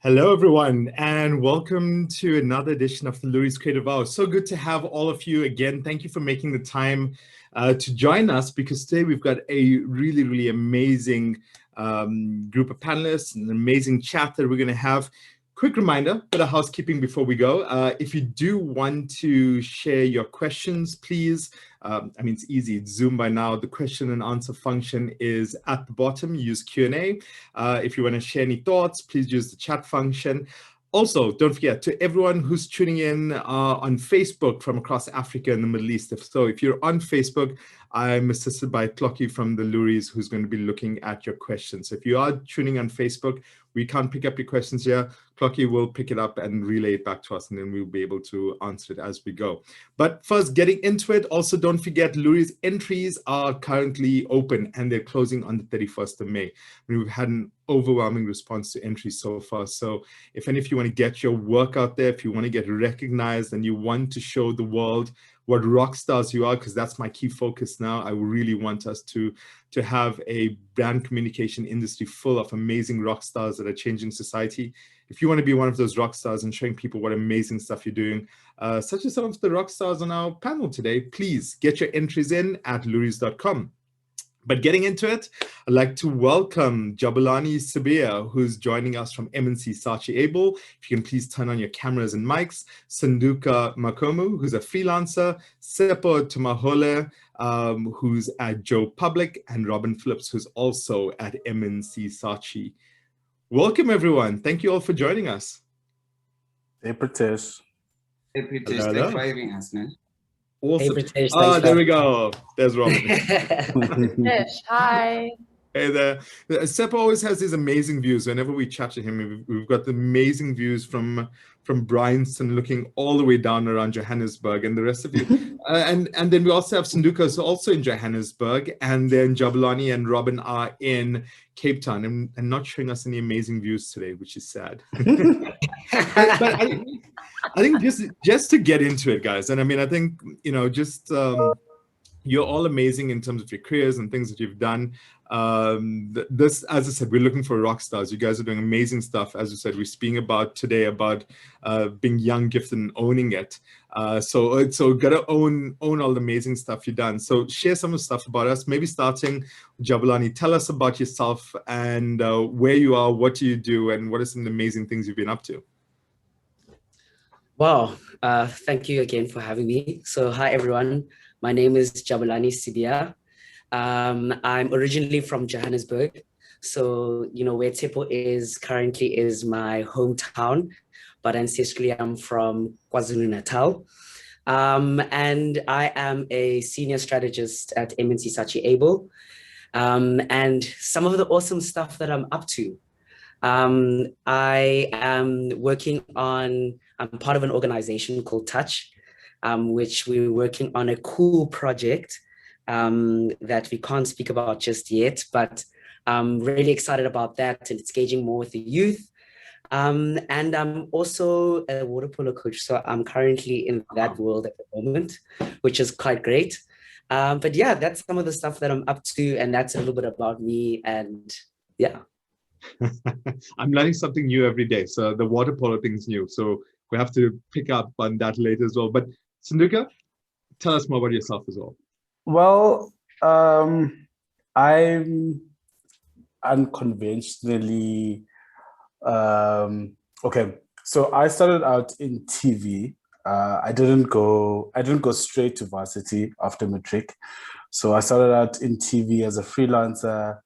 Hello, everyone, and welcome to another edition of the Loeries Creative Hour. So good to have all of you again. Thank you for making the time to join us, because today we've got a really amazing group of panelists, an amazing chat that we're going to have. Quick reminder, bit of housekeeping before we go. If you do want to share your questions, please, it's easy. It's Zoom by now. The question and answer function is at the bottom. Use Q&A. If you want to share any thoughts, please use the chat function. Also, don't forget, to everyone who's tuning in on Facebook from across Africa and the Middle East. If you're on Facebook, I'm assisted by Clocky from the Loeries, who's going to be looking at your questions. So if you are tuning on Facebook, we can't pick up your questions here. Clocky will pick it up and relay it back to us, and then we'll be able to answer it as we go. But first, getting into it, also don't forget, Loeries entries are currently open and they're closing on the 31st of May. We've had an overwhelming response to entries so far. So if any of you want to get your work out there, if you want to get recognized and you want to show the world what rock stars you are, because that's my key focus now. I really want us to have a brand communication industry full of amazing rock stars that are changing society. If you want to be one of those rock stars and showing people what amazing stuff you're doing, such as some of the rock stars on our panel today, please get your entries in at loeries.com. But getting into it, I'd like to welcome Jabalani Sibiya, who's joining us from MNC Saatchi Able. If you can please turn on your cameras and mics. Tsunduka Makamu, who's a freelancer. Tshepo Tumahole, who's at Joe Public, and Robyn Phillips, who's also at MNC Saatchi. Welcome, everyone. Thank you all for joining us. Hey, Preetesh. Hey, Preetesh. Thanks for having us, man. Awesome. Hey, Preetesh, there we go. There's Robyn. Preetesh, hi. Hey there. Tshepo always has these amazing views. Whenever we chat to him, we've got the amazing views from Bryanston looking all the way down around Johannesburg and the rest of you. and then we also have Tsunduka, who's also in Johannesburg, and then Jabalani and Robyn are in Cape Town and not showing us any amazing views today, which is sad. but I think just to get into it, guys, and I think, you're all amazing in terms of your careers and things that you've done. This, as I said, we're looking for rock stars. You guys are doing amazing stuff. As you said, we're speaking about today about being young, gifted, and owning it. So gotta own all the amazing stuff you've done. So share some of the stuff about us. Maybe starting, Jabalani, tell us about yourself and where you are, what do you do, and what are some of the amazing things you've been up to. Wow, thank you again for having me. So hi, everyone. My name is Jabalani Sibiya. I'm originally from Johannesburg. So, where Tshepo is currently is my hometown, but ancestrally I'm from KwaZulu-Natal. And I am a senior strategist at MNC Saatchi Able. And some of the awesome stuff that I'm up to. I am I'm part of an organization called Touch, which we're working on a cool project that we can't speak about just yet, but I'm really excited about that, and it's engaging more with the youth. And I'm also a water polo coach, so I'm currently in that world at the moment, which is quite great. But yeah, that's some of the stuff that I'm up to, and that's a little bit about me, and yeah. I'm learning something new every day. So the water polo thing's new, so we have to pick up on that later as well. But Tsunduka, tell us more about yourself as well. Well, I'm unconventionally okay. So I started out in TV. I didn't go straight to varsity after matric. So I started out in TV as a freelancer.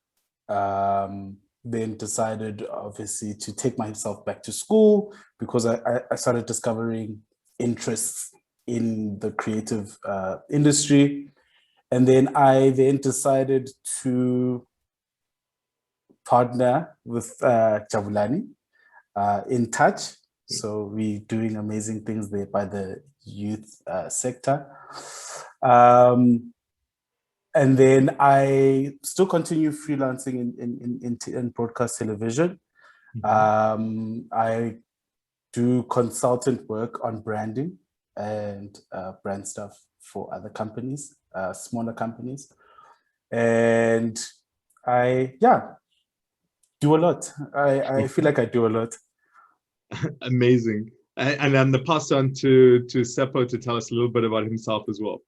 Then decided, obviously, to take myself back to school because I started discovering interests in the creative industry. And then I decided to partner with Jabalani in Touch. So we're doing amazing things there by the youth sector. And then I still continue freelancing in broadcast television. Mm-hmm. I do consultant work on branding and brand stuff for other companies, smaller companies. And I do a lot. I feel like I do a lot. Amazing. And then the pass on to Tshepo to tell us a little bit about himself as well.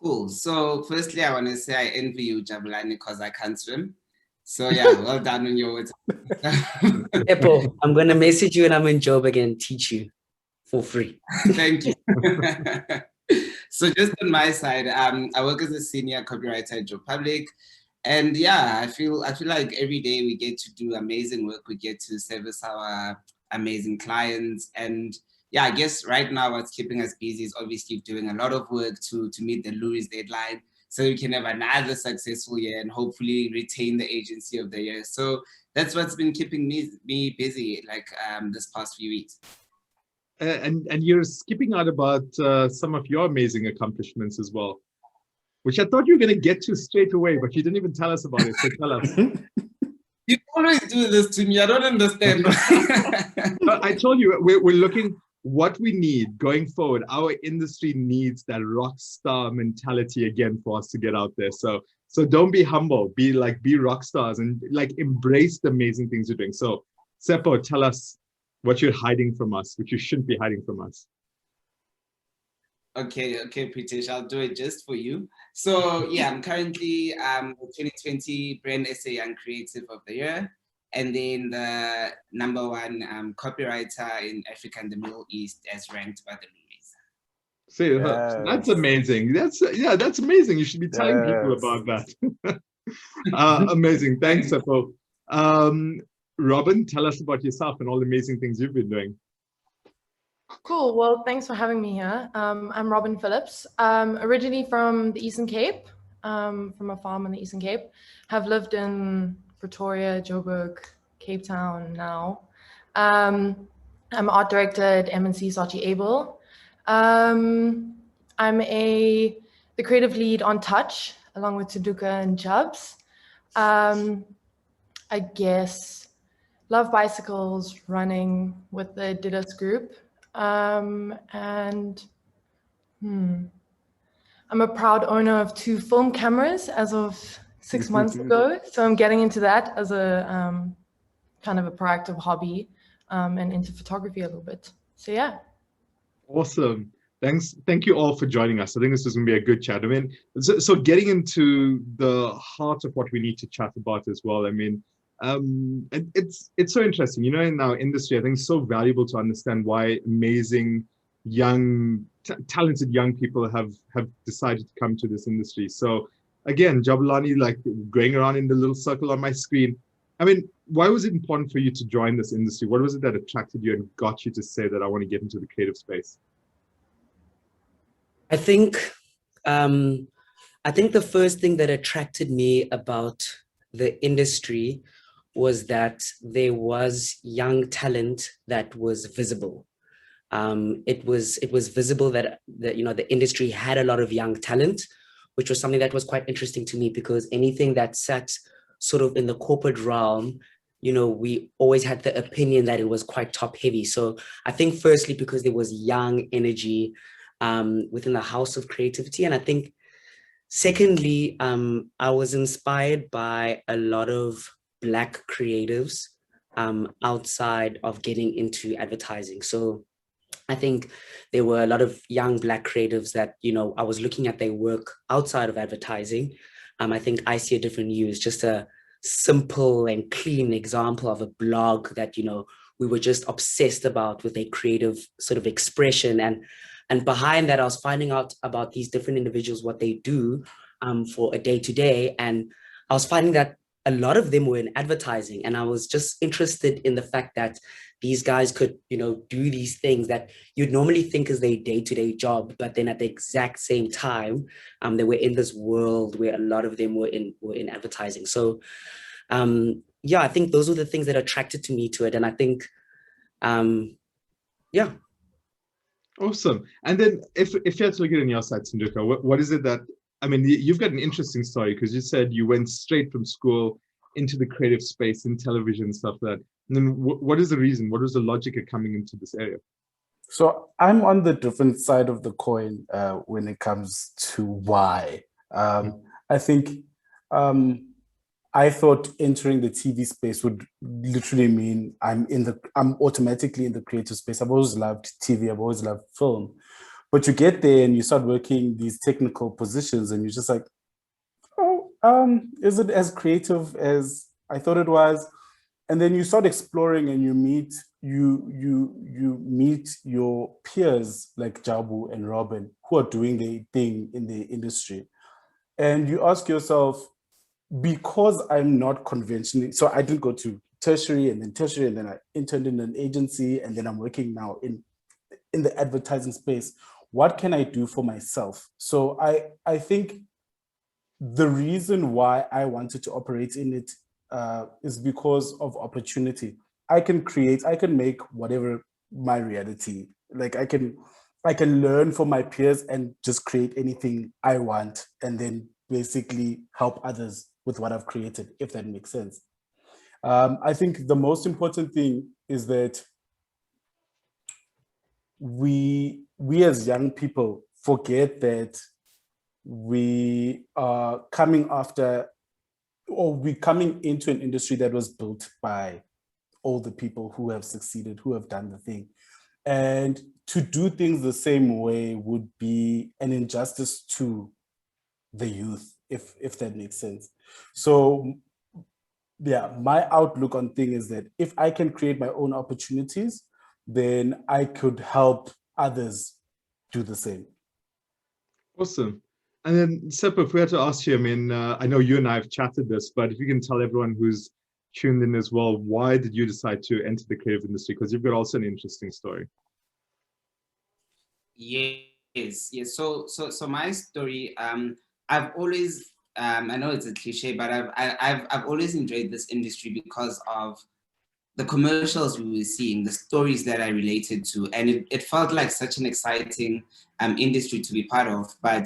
Cool. So firstly, I want to say I envy you, Jabalani, because I can't swim. So yeah, well done on your words. Tshepo, I'm going to message you and I'm in Joburg and teach you for free. Thank you. So just on my side, I work as a senior copywriter at Joe Public. And yeah, I feel like every day we get to do amazing work. We get to service our amazing clients. And yeah, I guess right now what's keeping us busy is obviously doing a lot of work to meet the Loeries deadline so we can have another successful year and hopefully retain the agency of the year. So that's what's been keeping me busy like this past few weeks. And you're skipping out about some of your amazing accomplishments as well, which I thought you were going to get to straight away, but you didn't even tell us about it. So tell us. You always do this to me. I don't understand. I told you, we're looking what we need going forward. Our industry needs that rock star mentality again for us to get out there. So don't be humble. Be rock stars and like embrace the amazing things you're doing. So Tshepo, tell us what you're hiding from us, which you shouldn't be hiding from us. Okay, Preetesh, I'll do it just for you. So yeah, I'm currently the 2020 Brand SA Young Creative of the Year, and then the #1 copywriter in Africa and the Middle East as ranked by the Loeries. See, yes. That's amazing. That's amazing. You should be telling people about that. Amazing. Thanks, Tshepo. Robyn, tell us about yourself and all the amazing things you've been doing. Cool. Well, thanks for having me here. I'm Robyn Phillips. Originally from the Eastern Cape, from a farm in the Eastern Cape. Have lived in Pretoria, Joburg, Cape Town now. I'm art director at M&C Saatchi Abel. I'm the creative lead on Touch, along with Tsunduka and Jubs. I guess love bicycles, running with the Didas group. I'm a proud owner of 2 film cameras as of 6 months ago. So I'm getting into that as a kind of a proactive hobby and into photography a little bit. So yeah. Awesome. Thank you all for joining us. I think this is going to be a good chat. I mean, so getting into the heart of what we need to chat about as well. I mean, it's so interesting, you know, in our industry. I think it's so valuable to understand why amazing young talented young people have decided to come to this industry. So again, Jabalani, like going around in the little circle on my screen, I mean, why was it important for you to join this industry? What was it that attracted you and got you to say that I want to get into the creative space? I think the first thing that attracted me about the industry was that there was young talent that was visible. It was visible that the industry had a lot of young talent, which was something that was quite interesting to me, because anything that sat sort of in the corporate realm, you know, we always had the opinion that it was quite top heavy. So I think firstly, because there was young energy within the house of creativity. And I think secondly, I was inspired by a lot of Black creatives outside of getting into advertising. So I think there were a lot of young Black creatives that, you know, I was looking at their work outside of advertising. I think I See a Different You is just a simple and clean example of a blog that, you know, we were just obsessed about with a creative sort of expression. And behind that, I was finding out about these different individuals, what they do for a day-to-day. And I was finding that a lot of them were in advertising. And I was just interested in the fact that these guys could, you know, do these things that you'd normally think is their day-to-day job, but then at the exact same time, they were in this world where a lot of them were in advertising. So yeah, I think those were the things that attracted to me to it. And I think, yeah. Awesome. And then if you had to look at it on your side, Tsunduka, what is it that, I mean, you've got an interesting story, because you said you went straight from school into the creative space in television and stuff like that. And then what is the reason? What was the logic of coming into this area? So I'm on the different side of the coin when it comes to why. I think I thought entering the TV space would literally mean I'm automatically in the creative space. I've always loved TV. I've always loved film. But you get there and you start working these technical positions and you're just like, oh, is it as creative as I thought it was? And then you start exploring and you meet your peers like Jabu and Robyn who are doing their thing in the industry. And you ask yourself, because I'm not conventionally, so I didn't go to tertiary and then I interned in an agency and then I'm working now in the advertising space. What can I do for myself? So I think the reason why I wanted to operate in it is because of opportunity. I can make whatever my reality. Like I can learn from my peers and just create anything I want and then basically help others with what I've created, if that makes sense. I think the most important thing is that we as young people forget that we are coming after, or we're coming into an industry that was built by all the people who have succeeded, who have done the thing. And to do things the same way would be an injustice to the youth, if that makes sense. So yeah, my outlook on things is that if I can create my own opportunities, then I could help others do the same. Awesome. And then, Tshepo, if we had to ask you, I mean, I know you and I have chatted this, but if you can tell everyone who's tuned in as well, why did you decide to enter the creative industry? Because you've got also an interesting story. Yes. So my story, I've always, I know it's a cliche, but I've always enjoyed this industry because of the commercials we were seeing, the stories that I related to, and it felt like such an exciting industry to be part of. But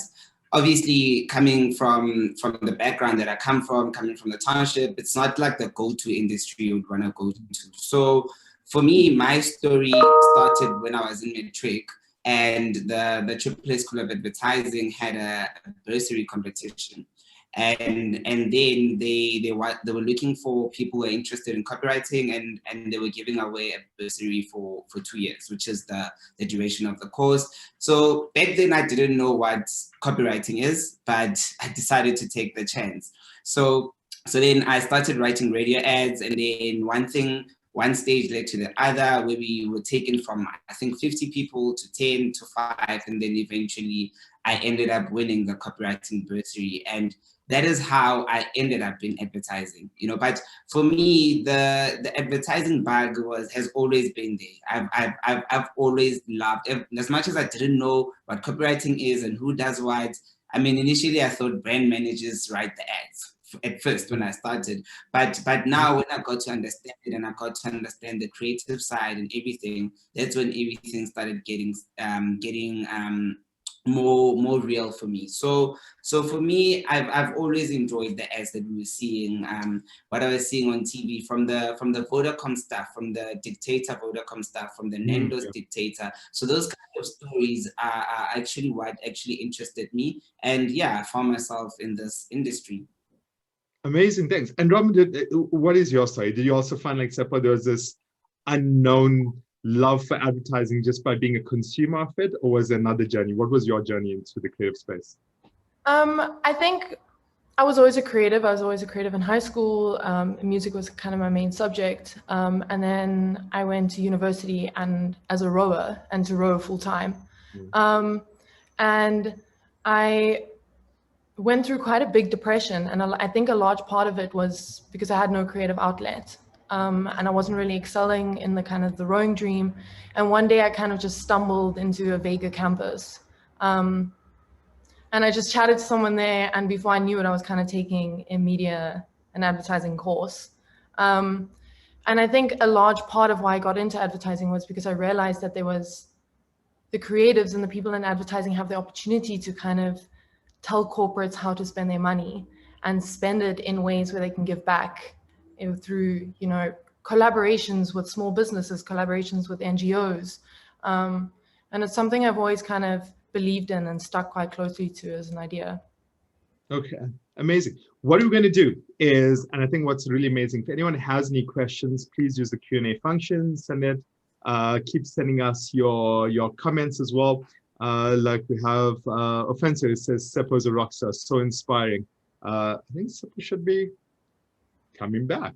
obviously, coming from the background that I come from, coming from the township, it's not like the go-to industry you would want to go to. So for me, my story started when I was in matric, and the Triple School of Advertising had a bursary competition. And then they were looking for people who were interested in copywriting, and they were giving away a bursary for 2 years, which is the duration of the course. So back then I didn't know what copywriting is, but I decided to take the chance. So then I started writing radio ads, and then one stage led to the other, where we were taken from, I think, 50 people to 10 to 5, and then eventually I ended up winning the copywriting bursary. And that is how I ended up in advertising, But for me, the advertising bug has always been there. I've always loved, as much as I didn't know what copywriting is and who does what. I mean, initially I thought brand managers write the ads at first when I started, but now when I got to understand it and I got to understand the creative side and everything, that's when everything started getting more real for me. So for me, I've always enjoyed the ads that we were seeing, what I was seeing on TV, from the Vodacom stuff, from the Dictator Vodacom stuff, from the Nando's Dictator. So those kind of stories are actually what actually interested me, and yeah, I found myself in this industry. Amazing, thanks. And Robyn, what is your story? Did you also find, like Tshepo, there was this unknown love for advertising just by being a consumer of it, or was there another journey? What was your journey into the creative space? I think I was always a creative. I was always a creative in high school. Music was kind of my main subject. And then I went to university and as a rower, and to row full time. And I went through quite a big depression. And I think a large part of it was because I had no creative outlet. And I wasn't really excelling in the kind of the rowing dream. And one day I kind of just stumbled into a Vega campus. And I just chatted to someone there, and before I knew it, I was kind of taking a media and advertising course. And I think a large part of why I got into advertising was because I realized that there was the creatives and the people in advertising have the opportunity to kind of tell corporates how to spend their money and spend it in ways where they can give back, through, collaborations with small businesses, collaborations with NGOs. And it's something I've always kind of believed in and stuck quite closely to as an idea. Okay, amazing. What we're going to do is, and I think what's really amazing, if anyone has any questions, please use the Q&A function, send it, keep sending us your comments as well. Like we have Offensive, it says, Tshepo's a rock star, so inspiring. I think Tshepo should be coming back.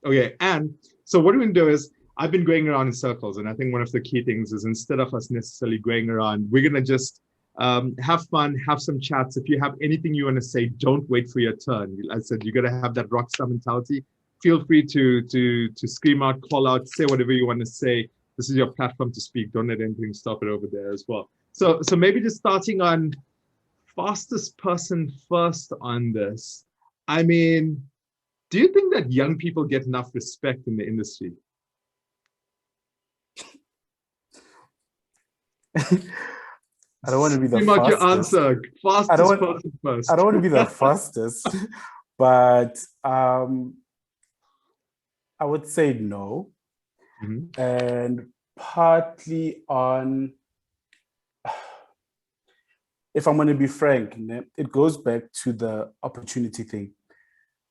Okay, and so what we're going to do is, I've been going around in circles, and I think one of the key things is instead of us necessarily going around, we're going to just have fun, have some chats. If you have anything you want to say, don't wait for your turn. I said, you got to have that rock star mentality. Feel free to scream out, call out, say whatever you want to say. This is your platform to speak. Don't let anything stop it over there as well. So maybe just starting on fastest person first on this. I mean, do you think that young people get enough respect in the industry? I don't want to be the fastest. Your answer. Fastest person first. I don't want to be the fastest, but I would say no. Mm-hmm. And partly on, if I'm going to be frank, it goes back to the opportunity thing.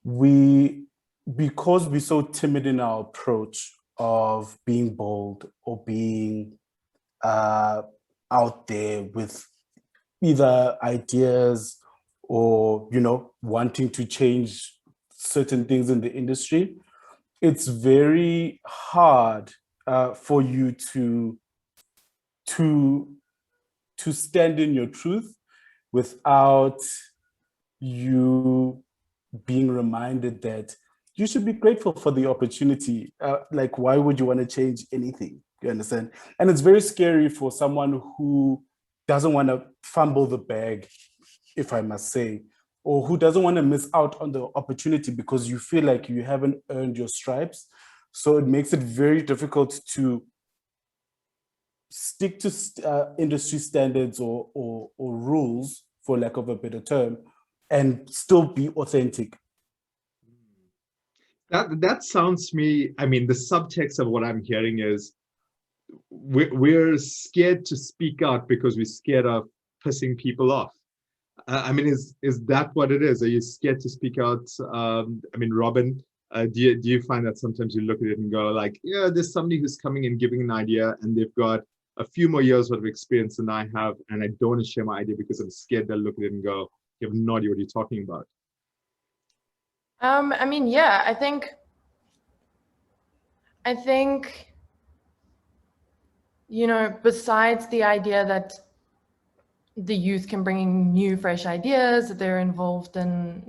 Because we're so timid in our approach of being bold or being out there with either ideas or, wanting to change certain things in the industry, it's very hard for you to stand in your truth without you being reminded that you should be grateful for the opportunity. Like, why would you want to change anything? You understand? And it's very scary for someone who doesn't want to fumble the bag, if I must say, or who doesn't want to miss out on the opportunity because you feel like you haven't earned your stripes. So it makes it very difficult to stick to industry standards or rules, for lack of a better term, and still be authentic. That sounds to me, I mean, the subtext of what I'm hearing is we're scared to speak out because we're scared of pissing people off. I mean, is that what it is? Are you scared to speak out? I mean, Robyn, do you find that sometimes you look at it and go like, yeah, there's somebody who's coming and giving an idea and they've got a few more years worth of experience than I have, and I don't want to share my idea because I'm scared they'll look at it and go, you have no idea what you're talking about. I mean, yeah, I think, besides the idea that the youth can bring in new, fresh ideas, that they're involved in,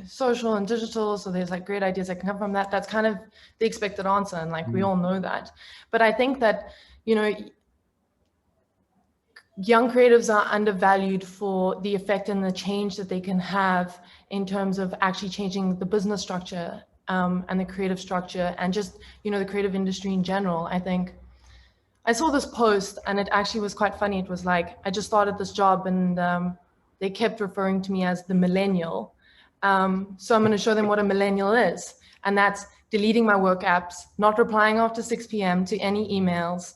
social and digital, so there's like great ideas that can come from that. That's kind of the expected answer, and like we all know that. But I think that, young creatives are undervalued for the effect and the change that they can have in terms of actually changing the business structure and the creative structure and just, the creative industry in general. I think I saw this post and it actually was quite funny. It was like, I just started this job and they kept referring to me as the millennial. So I'm going to show them what a millennial is. And that's deleting my work apps, not replying after 6 p.m. to any emails,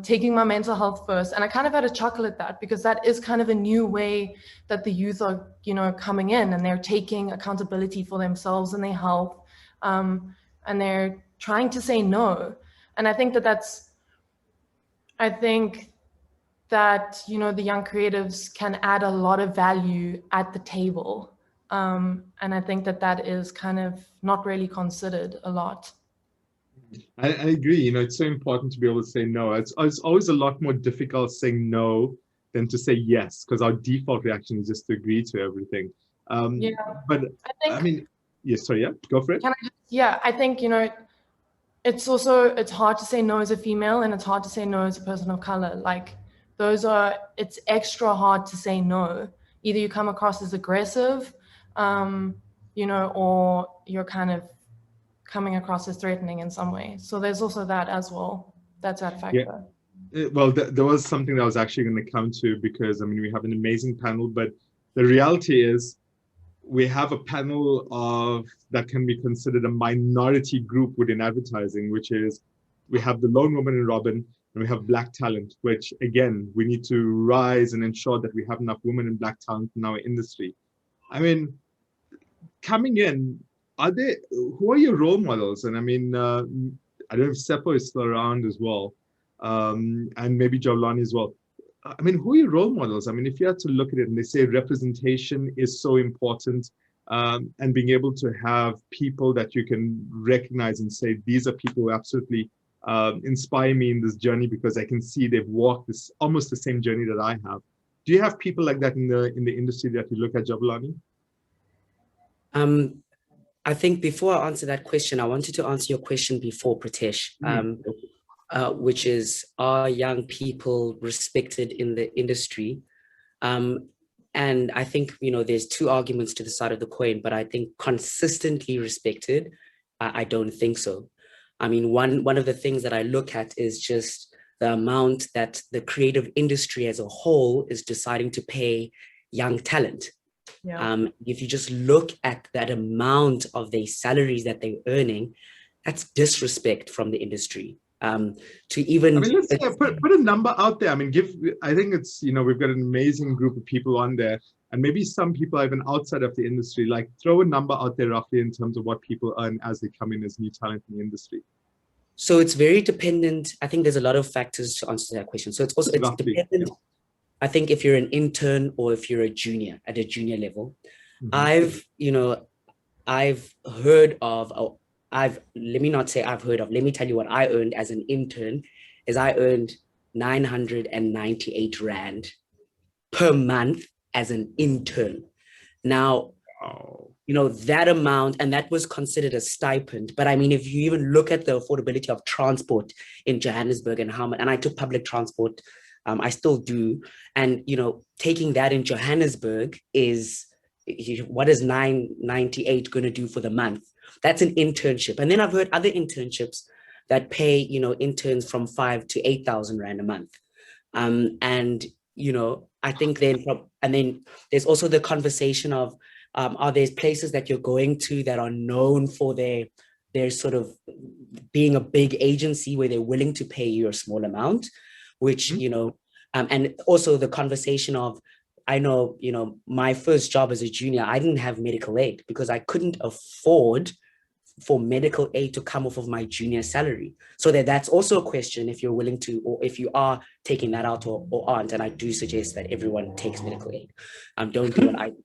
taking my mental health first. And I kind of had a chuckle at that because that is kind of a new way that the youth are, coming in and they're taking accountability for themselves and their health. And they're trying to say no. And I think that the young creatives can add a lot of value at the table. And I think that is kind of not really considered a lot. I agree. It's so important to be able to say no. It's always a lot more difficult saying no than to say yes, because our default reaction is just to agree to everything. But I mean, yes, sorry, yeah, go for it. I think, it's hard to say no as a female and it's hard to say no as a person of color. Like it's extra hard to say no. Either you come across as aggressive, or you're kind of coming across as threatening in some way. So there's also that as well. That's that factor. Yeah. Well, there was something that I was actually going to come to because, I mean, we have an amazing panel, but the reality is we have a panel that can be considered a minority group within advertising, which is we have the lone woman in Robyn and we have Black talent, which again, we need to rise and ensure that we have enough women and Black talent in our industry. I mean, coming in, who are your role models? And I mean, I don't know if Tshepo is still around as well, and maybe Jabalani as well. I mean, who are your role models? I mean, if you had to look at it and they say representation is so important, and being able to have people that you can recognize and say, these are people who absolutely inspire me in this journey because I can see they've walked this almost the same journey that I have. Do you have people like that in the industry that you look at, Jabalani? I think before I answer that question, I wanted to answer your question before, Preetesh, which is, are young people respected in the industry? And I think, there's two arguments to the side of the coin, but I think consistently respected, I don't think so. I mean, one of the things that I look at is just the amount that the creative industry as a whole is deciding to pay young talent. Yeah. If you just look at that amount of their salaries that they're earning, that's disrespect from the industry. To even, I mean, let's put a number out there. I mean, I think it's, we've got an amazing group of people on there, and maybe some people are even outside of the industry. Like, throw a number out there roughly in terms of what people earn as they come in as new talent in the industry. So it's very dependent. I think there's a lot of factors to answer that question. So it's dependent. Yeah. I think if you're an intern or if you're a junior at a junior level, I've heard of, let me not say I've heard of, let me tell you what I earned as an intern is I earned 998 Rand per month as an intern. Now, that amount, and that was considered a stipend. But I mean, if you even look at the affordability of transport in Johannesburg and how much, and I took public transport, I still do. And, taking that in Johannesburg is, what is 998 going to do for the month? That's an internship. And then I've heard other internships that pay, interns from 5,000 to 8,000 Rand a month. And, I think then there's also the conversation of, are there places that you're going to that are known for their sort of being a big agency where they're willing to pay you a small amount, which, and also the conversation of, I know, my first job as a junior, I didn't have medical aid because I couldn't afford for medical aid to come off of my junior salary. So that's also a question if you're willing to, or if you are taking that out or aren't. And I do suggest that everyone takes medical aid. Don't do what I do.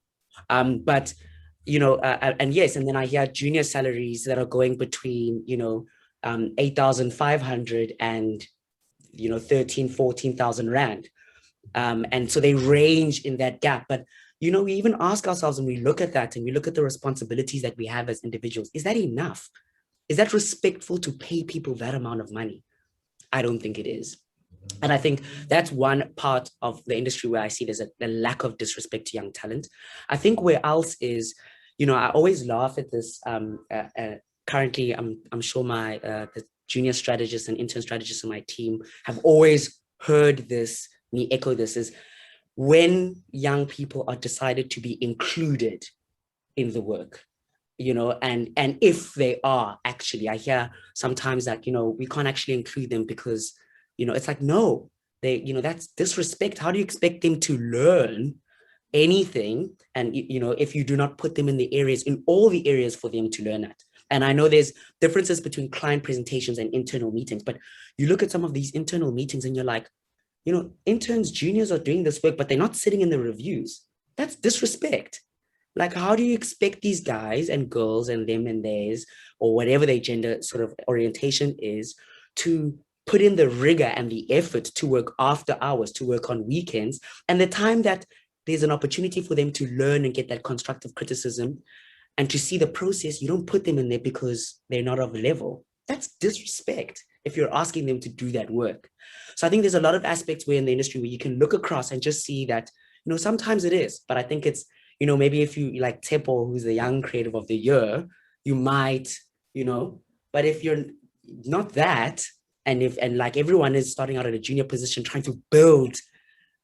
But, and yes, and then I hear junior salaries that are going between, 8,500 and, 13,000, 14,000 Rand. And so they range in that gap. But, we even ask ourselves when we look at that and we look at the responsibilities that we have as individuals, is that enough? Is that respectful to pay people that amount of money? I don't think it is. And I think that's one part of the industry where I see there's a lack of disrespect to young talent. I think where else is, I always laugh at this. Currently, I'm sure the junior strategists and intern strategists in my team have always heard this, me echo this, is when young people are decided to be included in the work, and if they are actually, I hear sometimes that, we can't actually include them because, it's like, no, that's disrespect. How do you expect them to learn anything? And, if you do not put them in all the areas for them to learn at. And I know there's differences between client presentations and internal meetings, but you look at some of these internal meetings and you're like, interns, juniors are doing this work, but they're not sitting in the reviews. That's disrespect. Like, how do you expect these guys and girls and them and theirs, or whatever their gender sort of orientation is, to put in the rigor and the effort to work after hours, to work on weekends, and the time that there's an opportunity for them to learn and get that constructive criticism and to see the process, you don't put them in there because they're not of level. That's disrespect if you're asking them to do that work. So I think there's a lot of aspects where in the industry where you can look across and just see that, sometimes it is, but I think it's, maybe if you like Tshepo, who's the young creative of the year, you might, but if you're not that, and like everyone is starting out at a junior position, trying to build,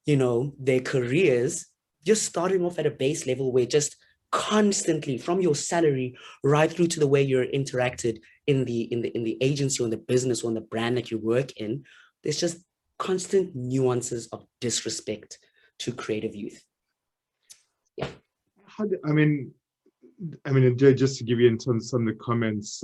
their careers, just starting off at a base level where just constantly from your salary right through to the way you're interacted in the agency or in the business or in the brand that you work in, there's just constant nuances of disrespect to creative youth. Yeah. Just to give you in terms of some of the comments,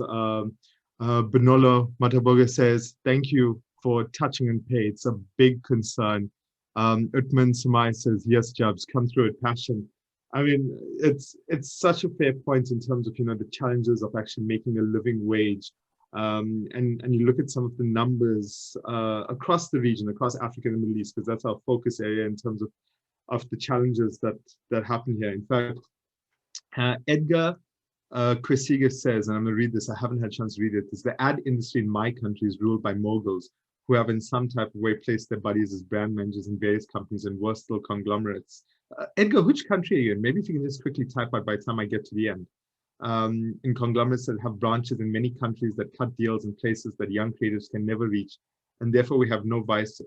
Benolo Mataboga says, thank you for touching on pay. It's a big concern. Utman Samai says, yes, Jabs, come through with passion. I mean, it's such a fair point in terms of, the challenges of actually making a living wage. And you look at some of the numbers across the region, across Africa and the Middle East, because that's our focus area in terms of the challenges that happen here. In fact, Edgar Kresiga says, and I'm going to read this, I haven't had a chance to read it, is the ad industry in my country is ruled by moguls who have in some type of way placed their buddies as brand managers in various companies and worse still conglomerates. Edgar, which country are you in? Maybe if you can just quickly type out by the time I get to the end. In conglomerates that have branches in many countries that cut deals in places that young creatives can never reach. And therefore we have no voice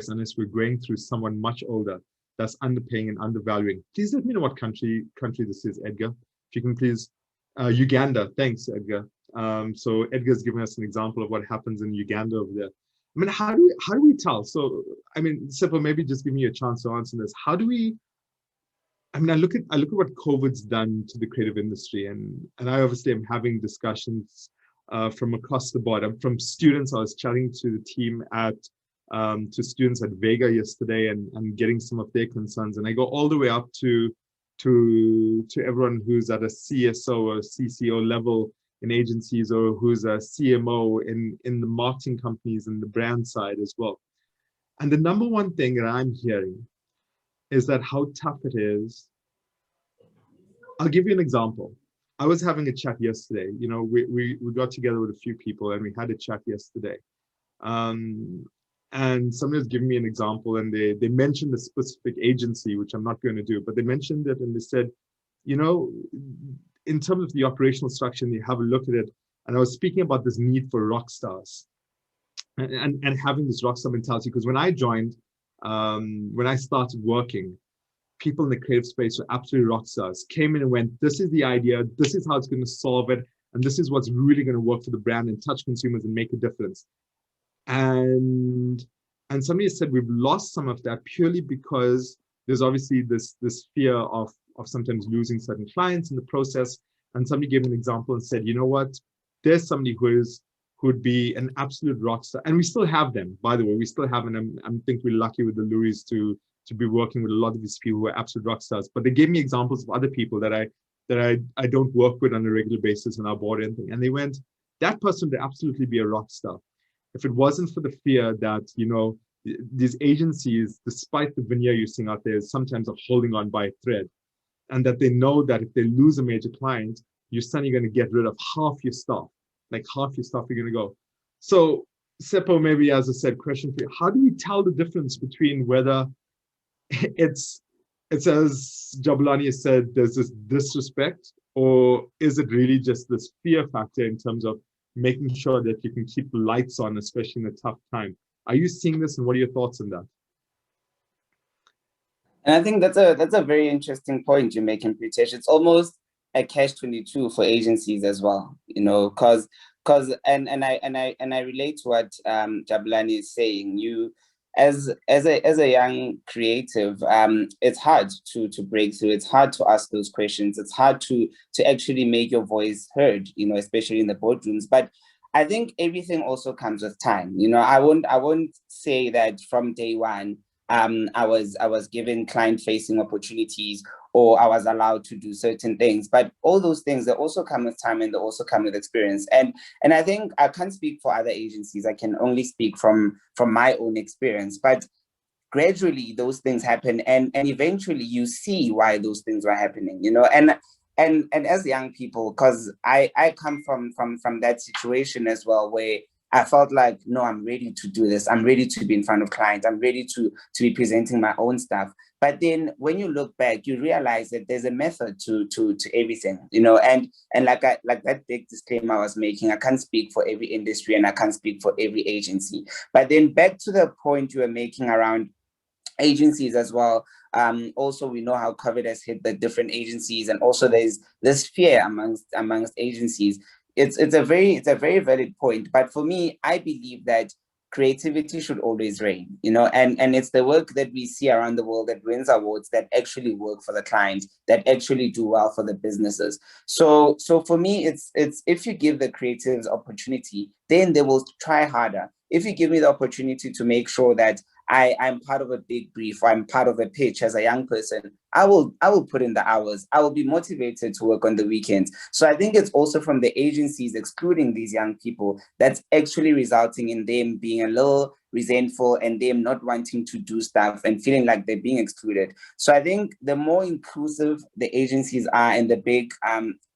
unless we're going through someone much older that's underpaying and undervaluing. Please let me know what country this is, Edgar. If you can please, Uganda. Thanks, Edgar. So Edgar's giving us an example of what happens in Uganda over there. I mean, how do we tell? So, I mean, Tshepo, maybe just give me a chance to answer this. How do we? I mean, I look at what COVID's done to the creative industry, and I obviously am having discussions from across the board. I'm from students. I was chatting to the team to students at Vega yesterday, and getting some of their concerns. And I go all the way up to everyone who's at a CSO or CCO level in agencies, or who's a CMO in the marketing companies and the brand side as well. And the number one thing that I'm hearing is that how tough it is. I'll give you an example. I was having a chat yesterday. We got together with a few people and we had a chat yesterday. And somebody was giving me an example, and they mentioned a specific agency, which I'm not going to do, but they mentioned it and they said, in terms of the operational structure, and you have a look at it. And I was speaking about this need for rock stars and having this rock star mentality, because when I joined, when I started working, people in the creative space were absolutely rock stars, came in and went, this is the idea, this is how it's going to solve it, and this is what's really going to work for the brand and touch consumers and make a difference. And somebody said we've lost some of that purely because there's obviously this fear of sometimes losing certain clients in the process. And somebody gave an example and said, you know what, there's somebody who'd be an absolute rock star. And we still have them, by the way, we still have, and I think we're lucky with the Loeries to be working with a lot of these people who are absolute rock stars. But they gave me examples of other people that I don't work with on a regular basis in our board or anything. And they went, that person would absolutely be a rock star if it wasn't for the fear that, these agencies, despite the veneer you're seeing out there, sometimes are holding on by a thread. And that they know that if they lose a major client, you're suddenly going to get rid of half your staff. Like half your staff are going to go. So, Tshepo, maybe as I said, question for you, how do we tell the difference between whether it's as Jabalani has said, there's this disrespect, or is it really just this fear factor in terms of making sure that you can keep the lights on, especially in a tough time? Are you seeing this, and what are your thoughts on that? And I think that's a very interesting point you're making, Preetesh. It's almost a catch-22 for agencies as well, because and I relate to what Jabalani is saying. You, as a young creative, it's hard to break through. It's hard to ask those questions. It's hard to actually make your voice heard, especially in the boardrooms. But I think everything also comes with time. I won't say that from day one I was given client-facing opportunities, or I was allowed to do certain things. But all those things, they also come with time, and they also come with experience. And I think I can't speak for other agencies. I can only speak from my own experience. But gradually those things happen, and eventually you see why those things were happening, and as young people, because I come from that situation as well, where I felt like, no, I'm ready to do this. I'm ready to be in front of clients. I'm ready to be presenting my own stuff. But then when you look back, you realize that there's a method to everything, and like that big disclaimer I was making, I can't speak for every industry and I can't speak for every agency. But then back to the point you were making around agencies as well. Also, we know how COVID has hit the different agencies, and also there's this fear amongst agencies. It's a very valid point. But for me, I believe that creativity should always reign, you know, and it's the work that we see around the world that wins awards that actually work for the client, that actually do well for the businesses. So for me, it's if you give the creatives opportunity, then they will try harder. If you give me the opportunity to make sure that I'm part of a big brief, or I'm part of a pitch as a young person, I will put in the hours. I will be motivated to work on the weekends. So I think it's also from the agencies excluding these young people that's actually resulting in them being a little resentful and them not wanting to do stuff and feeling like they're being excluded. So I think the more inclusive the agencies are and the big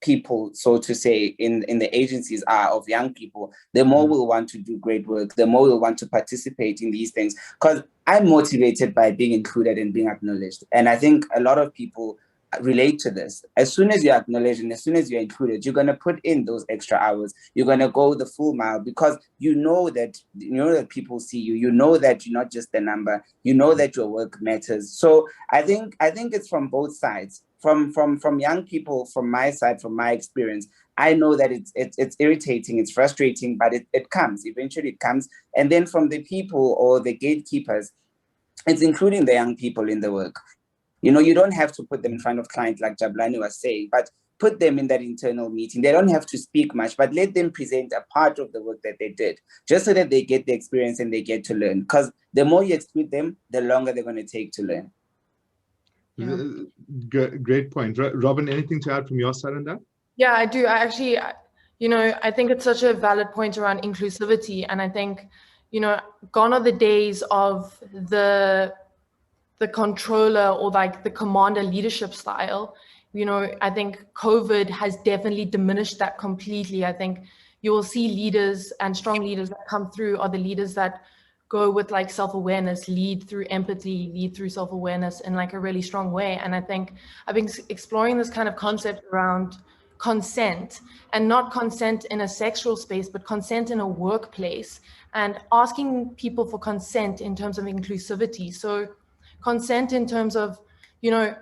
people, so to say, in the agencies are of young people, the more we'll want to do great work, the more we'll want to participate in these things. Because I'm motivated by being included and being acknowledged. And I think a lot of people relate to this. As soon as you're acknowledged and as soon as you're included, you're going to put in those extra hours. You're going to go the full mile because you know that people see you. You know that you're not just a number. You know that your work matters. So I think it's from both sides. From young people, from my side, from my experience, I know that it's irritating, it's frustrating, but it comes. Eventually it comes. And then from the people or the gatekeepers, it's including the young people in the work. You know, you don't have to put them in front of clients like Jabalani was saying, but put them in that internal meeting. They don't have to speak much, but let them present a part of the work that they did, just so that they get the experience and they get to learn. Because the more you exclude them, the longer they're going to take to learn. Yeah. Great point. Robyn, anything to add from your side on that? Yeah, I do. I actually, you know, I think it's such a valid point around inclusivity. And I think, you know, gone are the days of the controller or like the commander leadership style. You know, I think COVID has definitely diminished that completely. I think you will see leaders and strong leaders that come through are the leaders that go with like self-awareness, lead through empathy, lead through self-awareness in like a really strong way. And I think I've been exploring this kind of concept around consent, and not consent in a sexual space, but consent in a workplace, and asking people for consent in terms of inclusivity. So consent in terms of, you know,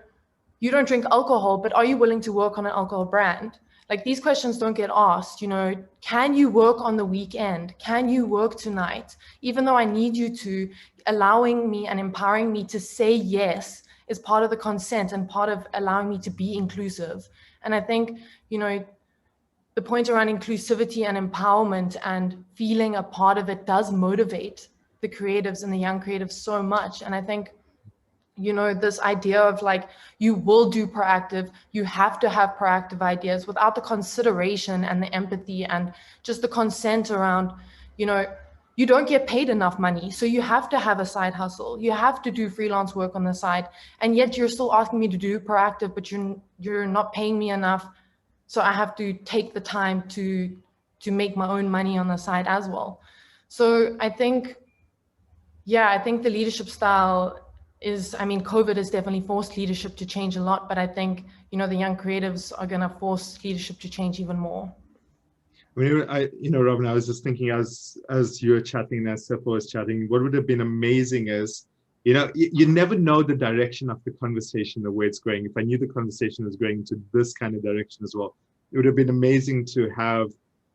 you don't drink alcohol, but are you willing to work on an alcohol brand? Like, these questions don't get asked, you know, can you work on the weekend? Can you work tonight? Even though I need you to, allowing me and empowering me to say yes is part of the consent and part of allowing me to be inclusive. And I think, you know, the point around inclusivity and empowerment and feeling a part of it does motivate the creatives and the young creatives so much. And I think, you know, this idea of like, you will do proactive, you have to have proactive ideas without the consideration and the empathy and just the consent around, you know, you don't get paid enough money, so you have to have a side hustle, you have to do freelance work on the side, and yet you're still asking me to do proactive, but you're not paying me enough, so I have to take the time to make my own money on the side as well. So I think, yeah, I think the leadership style is, I mean, COVID has definitely forced leadership to change a lot, but I think, you know, the young creatives are going to force leadership to change even more. Robyn, I was just thinking as you were chatting, as Tshepo was chatting, what would have been amazing is, you know, you never know the direction of the conversation, the way it's going. If I knew the conversation was going to this kind of direction as well, it would have been amazing to have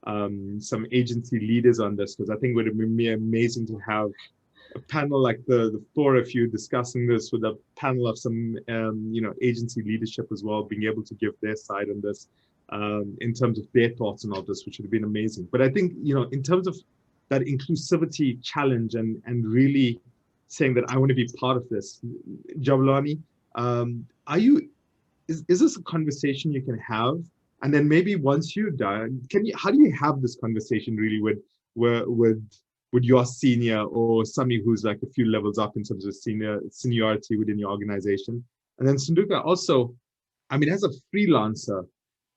some agency leaders on this, because I think it would have been amazing to have a panel like the four of you discussing this with a panel of some agency leadership as well, being able to give their side on this in terms of their thoughts and all this, which would have been amazing. But I think, you know, in terms of that inclusivity challenge and really saying that I want to be part of this, Jabalani, is this a conversation you can have? And then maybe once you're done, how do you have this conversation really with your senior or somebody who's like a few levels up in terms of seniority within your organization? And then Tsunduka, also, I mean, as a freelancer,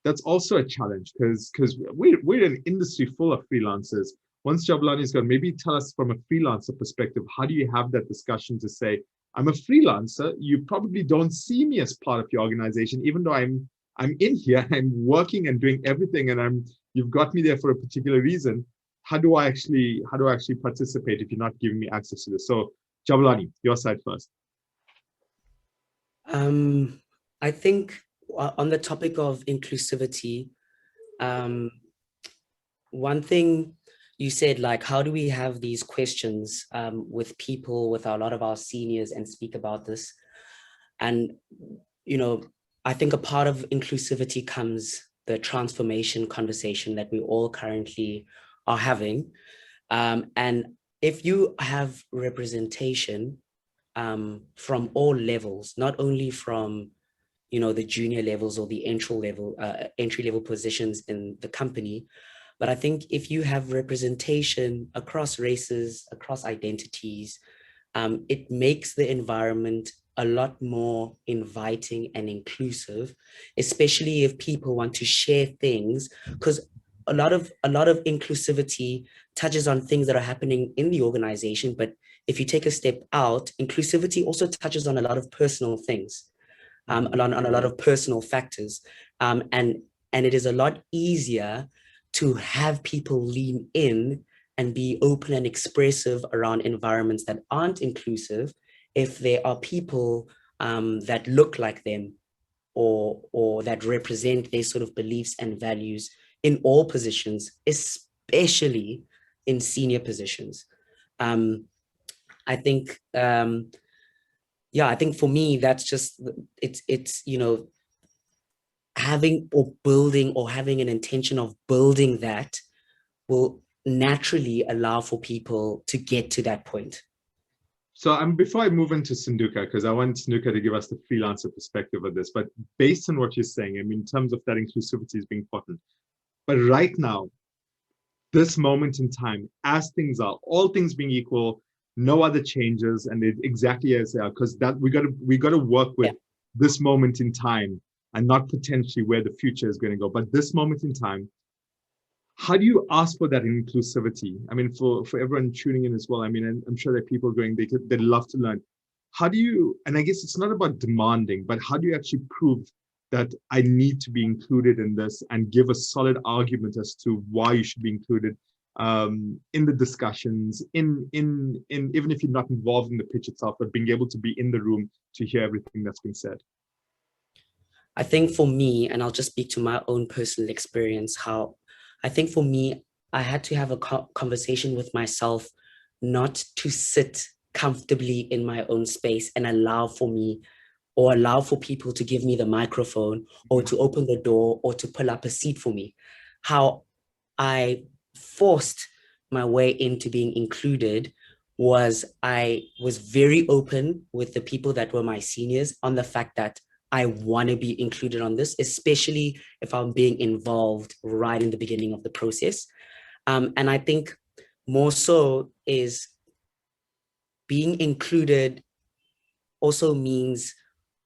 that's also a challenge because we're an industry full of freelancers. Once Jabalani's gone, maybe tell us from a freelancer perspective, how do you have that discussion to say, I'm a freelancer, you probably don't see me as part of your organization, even though I'm in here, I'm working and doing everything, and you've got me there for a particular reason. How do I actually participate if you're not giving me access to this? So Jabalani, your side first. I think on the topic of inclusivity, one thing, you said, like, how do we have these questions with people, with a lot of our seniors, and speak about this? And, you know, I think a part of inclusivity comes the transformation conversation that we all currently are having. And if you have representation from all levels, not only from, you know, the junior levels or the entry level positions in the company, but I think if you have representation across races, across identities, it makes the environment a lot more inviting and inclusive, especially if people want to share things, because a lot of inclusivity touches on things that are happening in the organization. But if you take a step out, inclusivity also touches on a lot of personal things, on a lot of personal factors. And it is a lot easier to have people lean in and be open and expressive around environments that aren't inclusive if there are people that look like them, or that represent their sort of beliefs and values in all positions, especially in senior positions. I think, I think for me, that's just, it's, you know, having or building or having an intention of building that will naturally allow for people to get to that point. So before I move into Tsunduka, because I want Tsunduka to give us the freelancer perspective of this, but based on what you're saying, I mean, in terms of that inclusivity is being important. But right now, this moment in time, as things are, all things being equal, no other changes, and it exactly as they are, because that we got to work with this moment in time and not potentially where the future is going to go. But this moment in time, how do you ask for that inclusivity? I mean, for everyone tuning in as well, I mean, I'm sure there are people going, they'd love to learn. How do you, and I guess it's not about demanding, but how do you actually prove that I need to be included in this and give a solid argument as to why you should be included in the discussions, in even if you're not involved in the pitch itself, but being able to be in the room to hear everything that's been said? I think for me, and I'll just speak to my own personal experience, how I think for me, I had to have a conversation with myself, not to sit comfortably in my own space and allow for people to give me the microphone or to open the door or to pull up a seat for me. How I forced my way into being included was I was very open with the people that were my seniors on the fact that I want to be included on this, especially if I'm being involved right in the beginning of the process. And I think more so is being included also means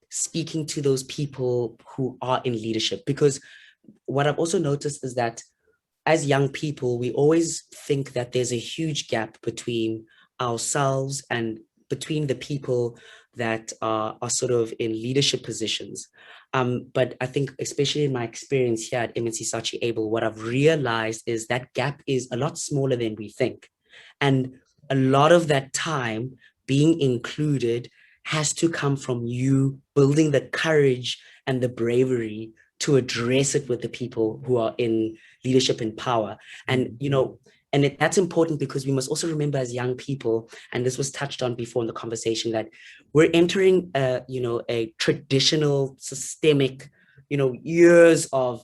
speaking to those people who are in leadership. Because what I've also noticed is that as young people, we always think that there's a huge gap between ourselves and between the people that are sort of in leadership positions. But I think, especially in my experience here at MNC Saatchi Able, what I've realized is that gap is a lot smaller than we think. And a lot of that time being included has to come from you building the courage and the bravery to address it with the people who are in leadership and power. And, you know, that's important because we must also remember as young people, and this was touched on before in the conversation, that we're entering, a traditional systemic, years of,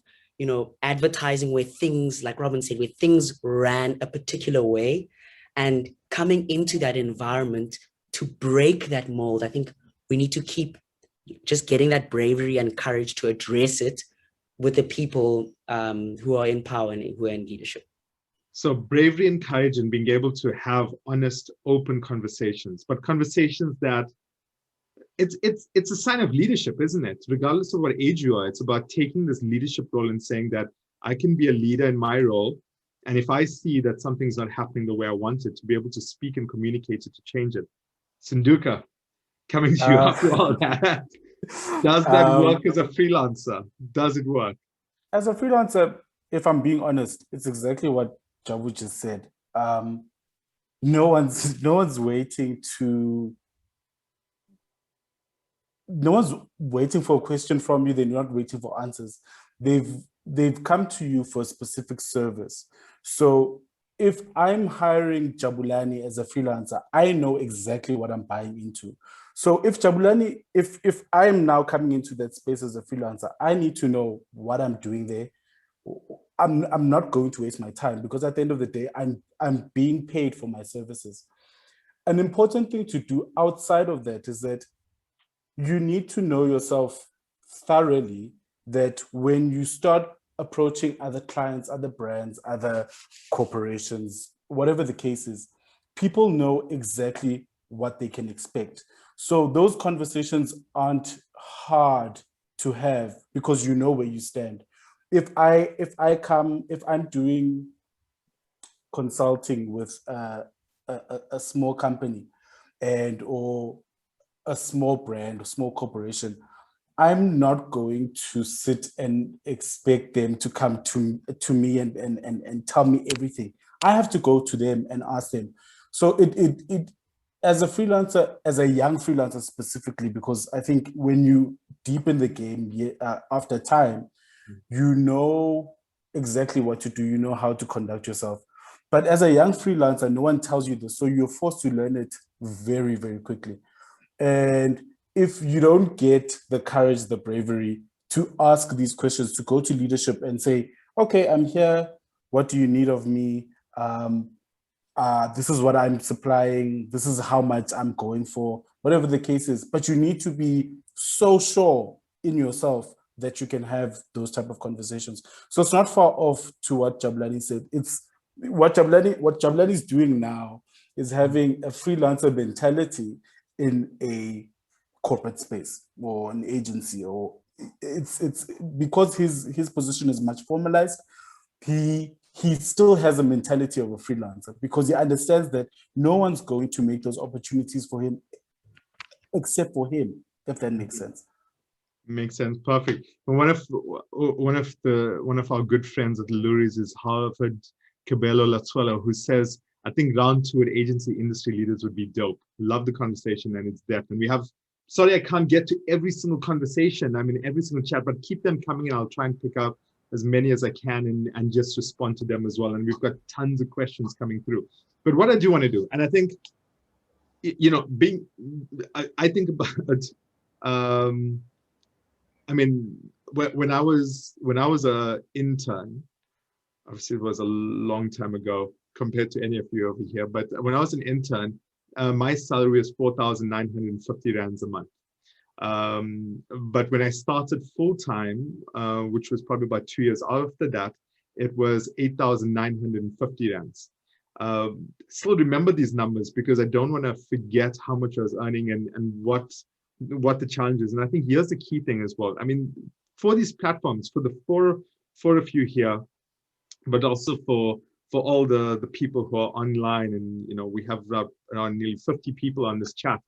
advertising where things, like Robyn said, where things ran a particular way, and coming into that environment to break that mold. I think we need to keep just getting that bravery and courage to address it with the people who are in power and who are in leadership. So bravery and courage and being able to have honest, open conversations, but conversations that it's a sign of leadership, isn't it? Regardless of what age you are, it's about taking this leadership role and saying that I can be a leader in my role. And if I see that something's not happening the way I want it, to be able to speak and communicate it to change it. Tsunduka, coming to you after all that. Does that work as a freelancer? Does it work? As a freelancer, if I'm being honest, it's exactly what Jabu just said. No one's waiting for a question from you. They're not waiting for answers. They've come to you for a specific service. So if I'm hiring Jabulani as a freelancer, I know exactly what I'm buying into. So if Jabulani, if I'm now coming into that space as a freelancer, I need to know what I'm doing there. I'm not going to waste my time, because at the end of the day, I'm being paid for my services. An important thing to do outside of that is that you need to know yourself thoroughly, that when you start approaching other clients, other brands, other corporations, whatever the case is, people know exactly what they can expect. So those conversations aren't hard to have, because you know where you stand. If I'm doing consulting with a small company or a small brand, a small corporation, I'm not going to sit and expect them to come to me and tell me everything. I have to go to them and ask them. So it as a freelancer, as a young freelancer specifically, because I think when you deepen the game after time, you know exactly what to do, you know how to conduct yourself. But as a young freelancer, no one tells you this, so you're forced to learn it very, very quickly. And if you don't get the courage, the bravery to ask these questions, to go to leadership and say, okay, I'm here, what do you need of me? This is what I'm supplying, this is how much I'm going for, whatever the case is. But you need to be so sure in yourself that you can have those type of conversations. So it's not far off to what Jabulani said. It's what Jabulani is doing now is having a freelancer mentality in a corporate space or an agency, or it's because his position is much formalized. He still has a mentality of a freelancer, because he understands that no one's going to make those opportunities for him except for him, if that makes sense. Makes sense. Perfect. One of our good friends at Loeries is Harvard Cabello Latoya, who says, I think round 2 at agency industry leaders would be dope. Love the conversation and its depth. And we have, sorry, I can't get to every single conversation. I mean, every single chat, but keep them coming and I'll try and pick up as many as I can and just respond to them as well. And we've got tons of questions coming through. But what I do want to do, and I think, you know, I think about, I mean, when I was an intern, obviously it was a long time ago compared to any of you over here, but when I was an intern, my salary was 4,950 rands a month. But when I started full-time, which was probably about 2 years after that, it was 8,950 rands. Still remember these numbers because I don't want to forget how much I was earning and what the challenge is. And I think here's the key thing as well. I mean, for these platforms, for the four of you here, but also for all the people who are online, and you know, we have around nearly 50 people on this chat.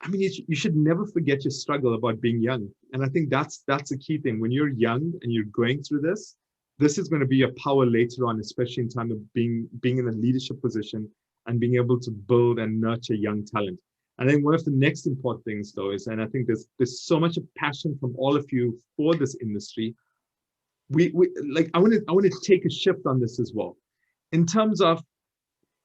I mean, you should never forget your struggle about being young. And I think that's the key thing. When you're young and you're going through this is going to be a power later on, especially in time of being in a leadership position and being able to build and nurture young talent. I think one of the next important things, though, is, and I think there's so much passion from all of you for this industry. We like I want to take a shift on this as well, in terms of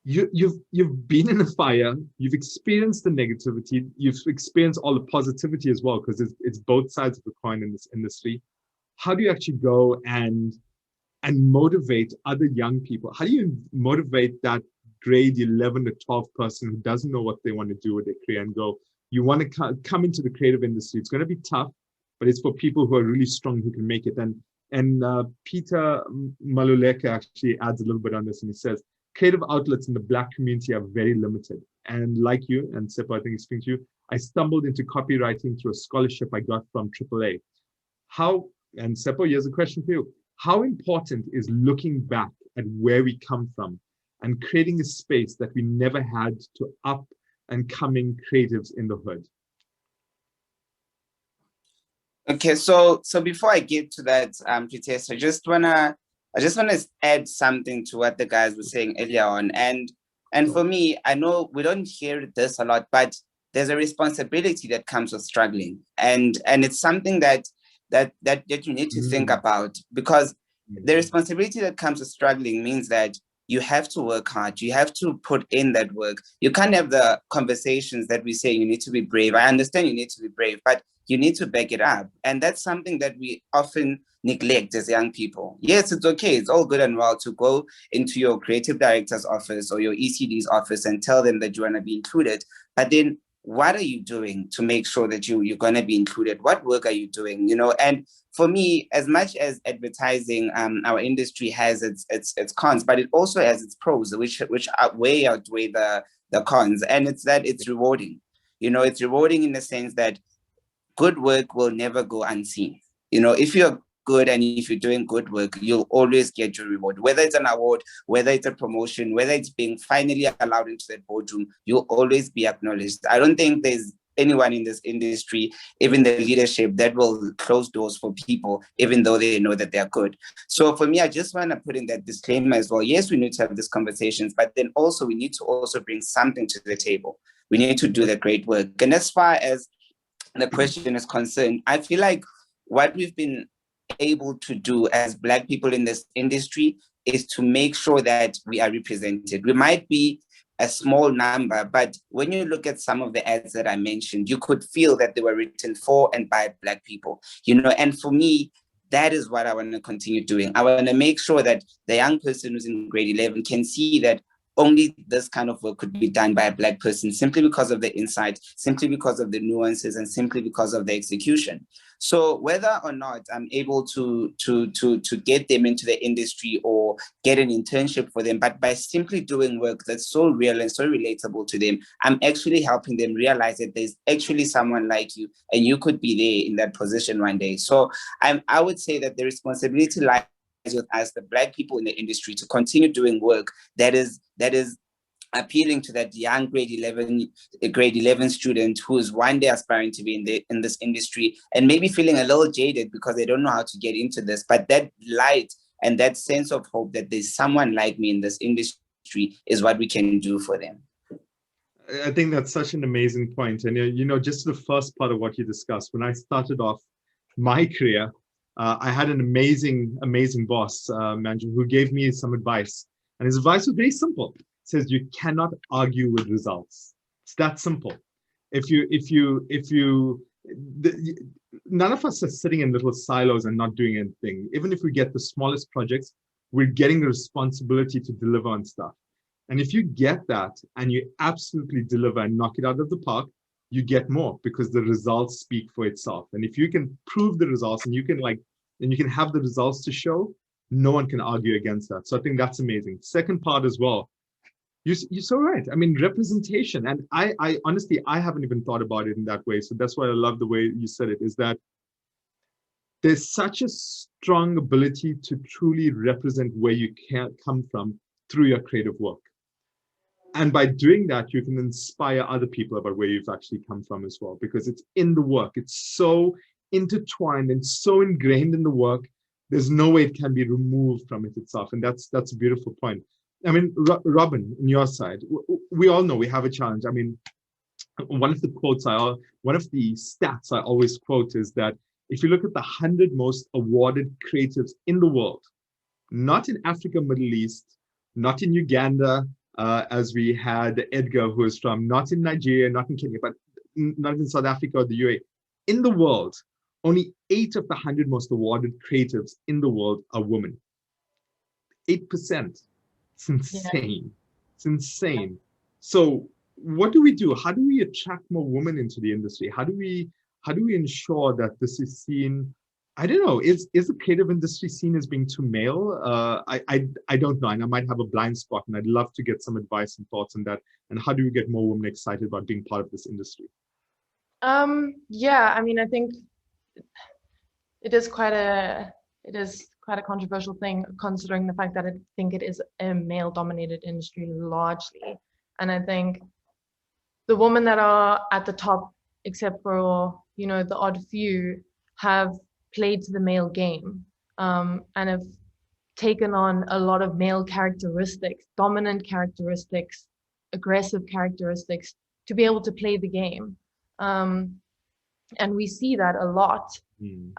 you've been in a fire, you've experienced the negativity, you've experienced all the positivity as well, because it's both sides of the coin in this industry. How do you actually go and motivate other young people? How do you motivate that grade 11 to 12 person who doesn't know what they want to do with their career and go, you want to come into the creative industry? It's going to be tough, but it's for people who are really strong, who can make it. And Peter Maluleke actually adds a little bit on this, and he says, creative outlets in the Black community are very limited. And like you, and Tshepo, I think it's speaking to you, I stumbled into copywriting through a scholarship I got from AAA. And Tshepo, here's a question for you. How important is looking back at where we come from and creating a space that we never had to up and coming creatives in the hood? Okay, so before I get to that, Preetesh, I just wanna add something to what the guys were saying earlier on. And for me, I know we don't hear this a lot, but there's a responsibility that comes with struggling, and it's something that you need to think about, because the responsibility that comes with struggling means that you have to work hard. You have to put in that work. You can't have the conversations that we say you need to be brave. I understand you need to be brave, but you need to back it up. And that's something that we often neglect as young people. Yes, it's okay. It's all good and well to go into your creative director's office or your ECD's office and tell them that you want to be included. But then what are you doing to make sure that you're going to be included? What work are you doing? You know, and for me, as much as advertising, our industry has its cons, but it also has its pros, which outweigh the cons. And it's that it's rewarding. You know, it's rewarding in the sense that good work will never go unseen. You know, if you're good and if you're doing good work, you'll always get your reward. Whether it's an award, whether it's a promotion, whether it's being finally allowed into that boardroom, you'll always be acknowledged. I don't think there's anyone in this industry, even the leadership, that will close doors for people, even though they know that they're good. So for me, I just want to put in that disclaimer as well. Yes, we need to have these conversations, but then also we need to also bring something to the table. We need to do the great work. And as far as the question is concerned, I feel like what we've been able to do as Black people in this industry is to make sure that we are represented. We might be a small number, but when you look at some of the ads that I mentioned, you could feel that they were written for and by Black people, you know, and for me, that is what I want to continue doing. I want to make sure that the young person who's in grade 11 can see that only this kind of work could be done by a Black person, simply because of the insight, simply because of the nuances, and simply because of the execution. So whether or not I'm able to get them into the industry or get an internship for them, but by simply doing work that's so real and so relatable to them, I'm actually helping them realize that there's actually someone like you, and you could be there in that position one day. So I would say that the responsibility lies with us, the Black people in the industry, to continue doing work that is appealing to that young grade 11 student who is one day aspiring to be in this industry and maybe feeling a little jaded because they don't know how to get into this. But that light and that sense of hope that there's someone like me in this industry is what we can do for them. I think that's such an amazing point. And, you know, just the first part of what you discussed, when I started off my career, I had an amazing boss, manager, who gave me some advice. And his advice was very simple. It says, you cannot argue with results. It's that simple. None of us are sitting in little silos and not doing anything. Even if we get the smallest projects, we're getting the responsibility to deliver on stuff. And if you get that and you absolutely deliver and knock it out of the park, you get more because the results speak for itself. And if you can prove the results and you can have the results to show, no one can argue against that. So I think that's amazing. Second part as well, you're so right. I mean, representation. And I honestly, I haven't even thought about it in that way. So that's why I love the way you said it, is that there's such a strong ability to truly represent where you can come from through your creative work. And by doing that, you can inspire other people about where you've actually come from as well, because it's in the work. It's so intertwined and so ingrained in the work. There's no way it can be removed from it itself. And that's a beautiful point. I mean, Robyn, on your side, we all know we have a challenge. I mean, one of the stats I always quote is that if you look at the 100 most awarded creatives in the world, not in Africa, Middle East, not in Uganda, as we had Edgar, who is from, not in Nigeria, not in Kenya, but not in South Africa or the UAE. In the world, only 8 of the 100 most awarded creatives in the world are women. 8%. It's insane. Yeah. It's insane. So what do we do? How do we attract more women into the industry? How do we ensure that this is seen? I don't know. Is the creative industry seen as being too male? I don't know, and I might have a blind spot, and I'd love to get some advice and thoughts on that. And how do we get more women excited about being part of this industry? Yeah, I mean, I think it is quite a controversial thing, considering the fact that I think it is a male-dominated industry largely, and I think the women that are at the top, except for the odd few, have played to the male game, and have taken on a lot of male characteristics, dominant characteristics, aggressive characteristics, to be able to play the game. And we see that a lot. And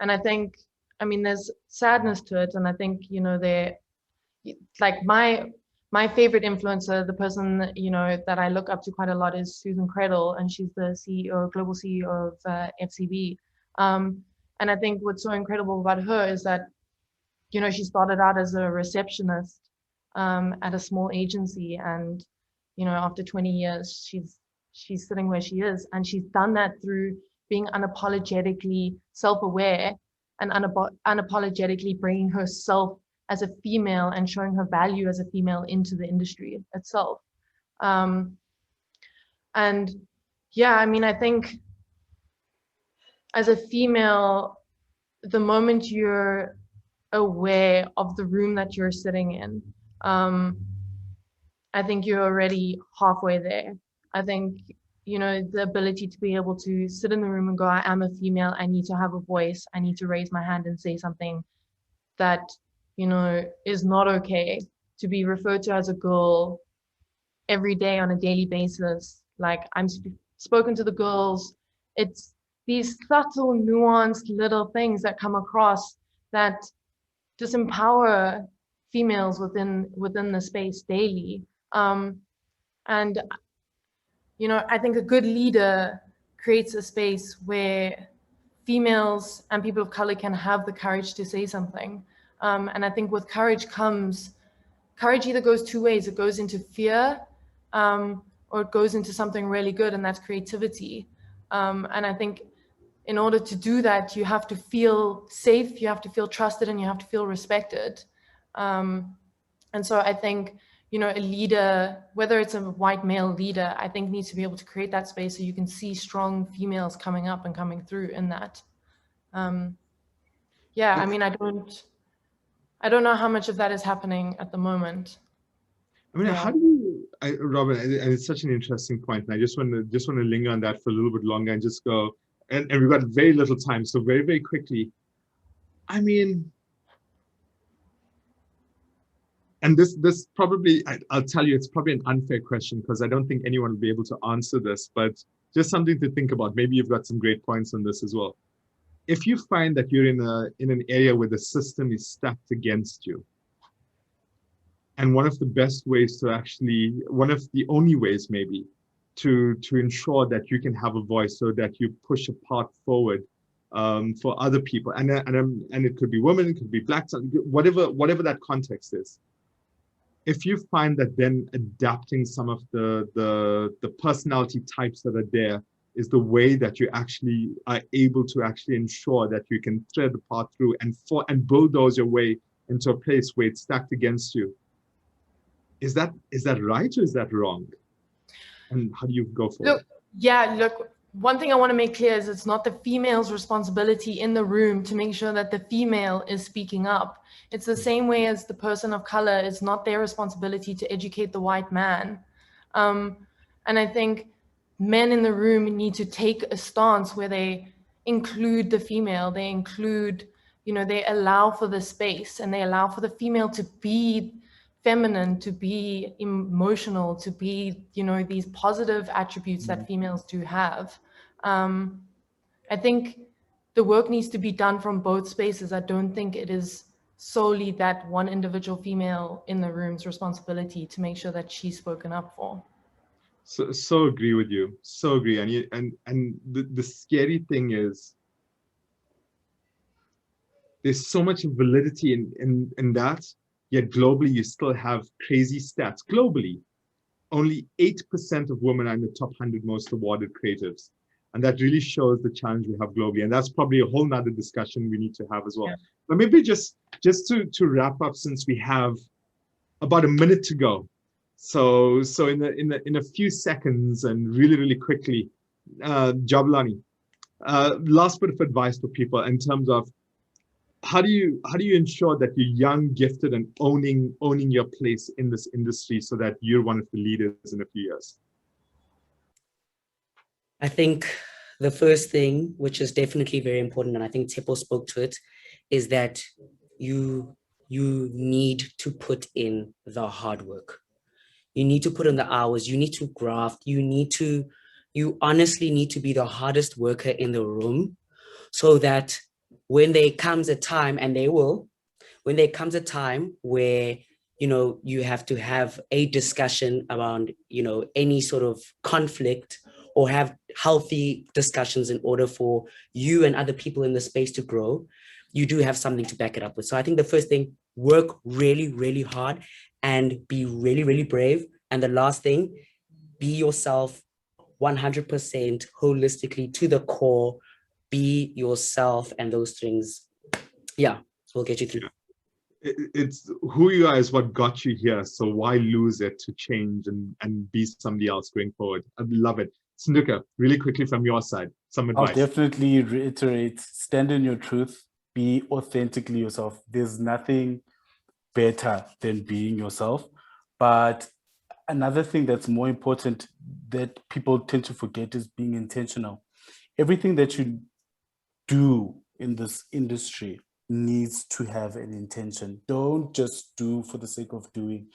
I think, I mean, there's sadness to it. And I think, like my favorite influencer, the person that, you know, that I look up to quite a lot is Susan Credle, and she's the CEO, global CEO of FCB. And I think what's so incredible about her is that, you know, she started out as a receptionist at a small agency, and, you know, after 20 years, she's sitting where she is, and she's done that through being unapologetically self-aware and unapologetically bringing herself as a female and showing her value as a female into the industry itself. And yeah, I mean, I think as a female, the moment you're aware of the room that you're sitting in, I think you're already halfway there. I think, you know, the ability to be able to sit in the room and go, I am a female, I need to have a voice, I need to raise my hand and say something that, you know, is not okay, to be referred to as a girl every day on a daily basis. Like, I'm spoken to the girls. It's these subtle, nuanced little things that come across that disempower females within the space daily. And, you know, I think a good leader creates a space where females and people of color can have the courage to say something. And I think with courage either goes two ways. It goes into fear, or it goes into something really good, and that's creativity. And I think in order to do that, you have to feel safe, you have to feel trusted, and you have to feel respected. And so I think, you know, a leader, whether it's a white male leader, I think needs to be able to create that space so you can see strong females coming up and coming through in that. Yeah, I mean, I don't know how much of that is happening at the moment. I mean, how do you, Robyn, and it's such an interesting point, and I just want to linger on that for a little bit longer and just go, and we've got very little time, so very, very quickly. I mean, and this probably, I'll tell you, it's probably an unfair question because I don't think anyone will be able to answer this, but just something to think about. Maybe you've got some great points on this as well. If you find that you're in an area where the system is stacked against you, and one of the best ways to actually, one of the only ways maybe, to ensure that you can have a voice so that you push a path forward for other people, and it could be women, it could be blacks, whatever that context is. If you find that then adapting some of the personality types that are there is the way that you actually are able to actually ensure that you can thread the path through and bulldoze your way into a place where it's stacked against you. Is that right or is that wrong? And how do you go forward? Look, one thing I want to make clear is it's not the female's responsibility in the room to make sure that the female is speaking up. It's the same way as the person of color. It's not their responsibility to educate the white man. And I think men in the room need to take a stance where they include the female, they include, you know, they allow for the space and they allow for the female to be feminine, to be emotional, to be, you know, these positive attributes that females do have. I think the work needs to be done from both spaces. I don't think it is solely that one individual female in the room's responsibility to make sure that she's spoken up for. So agree with you. So agree. And the scary thing is there's so much validity in that, yet globally you still have crazy stats. Globally, only 8% of women are in the top 100 most awarded creatives. And that really shows the challenge we have globally. And that's probably a whole nother discussion we need to have as well. Yeah. But maybe just to wrap up, since we have about a minute to go. So in a few seconds and really, really quickly, Jabalani, last bit of advice for people in terms of how do you ensure that you're young, gifted, and owning your place in this industry so that you're one of the leaders in a few years? I think the first thing, which is definitely very important, and I think Tshepo spoke to it, is that you need to put in the hard work. You need to put in the hours, you need to graft, you honestly need to be the hardest worker in the room so that when there comes a time, and when there comes a time where you know, you have to have a discussion around, you know, any sort of conflict, or have healthy discussions in order for you and other people in the space to grow, you do have something to back it up with. So I think the first thing, work really, really hard and be really, really brave. And the last thing, be yourself 100% holistically to the core, be yourself, and those things, yeah, will get you through. It's who you are is what got you here. So why lose it to change and be somebody else going forward? I love it. Tsunduka, really quickly from your side, some advice. I'll definitely reiterate, stand in your truth, be authentically yourself. There's nothing better than being yourself. But another thing that's more important that people tend to forget is being intentional. Everything that you do in this industry needs to have an intention. Don't just do for the sake of doing.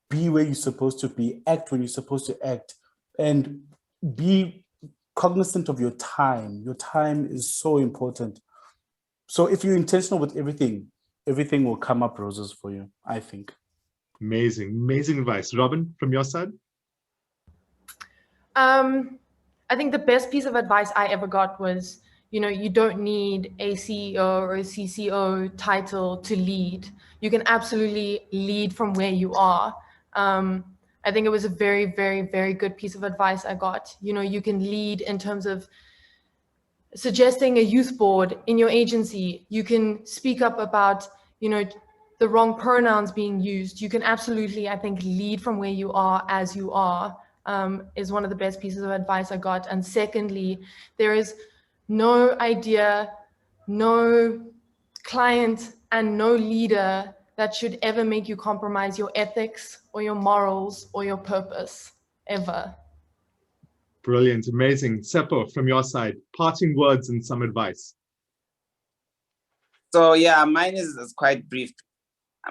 Be where you're supposed to be, act when you're supposed to act, and be cognizant of your time. Your time is so important. So if you're intentional with everything, everything will come up roses for you, I think. Amazing, amazing advice. Robyn, from your side? I think the best piece of advice I ever got was, you know, you don't need a CEO or a CCO title to lead. You can absolutely lead from where you are. I think it was a very, very, very good piece of advice I got. You know, you can lead in terms of suggesting a youth board in your agency. You can speak up about, you know, the wrong pronouns being used. You can absolutely, I think, lead from where you are as you are, is one of the best pieces of advice I got. And secondly, there is no idea, no client, and no leader that should ever make you compromise your ethics or your morals or your purpose, ever. Brilliant, amazing. Tshepo, from your side, parting words and some advice. So yeah, mine is quite brief.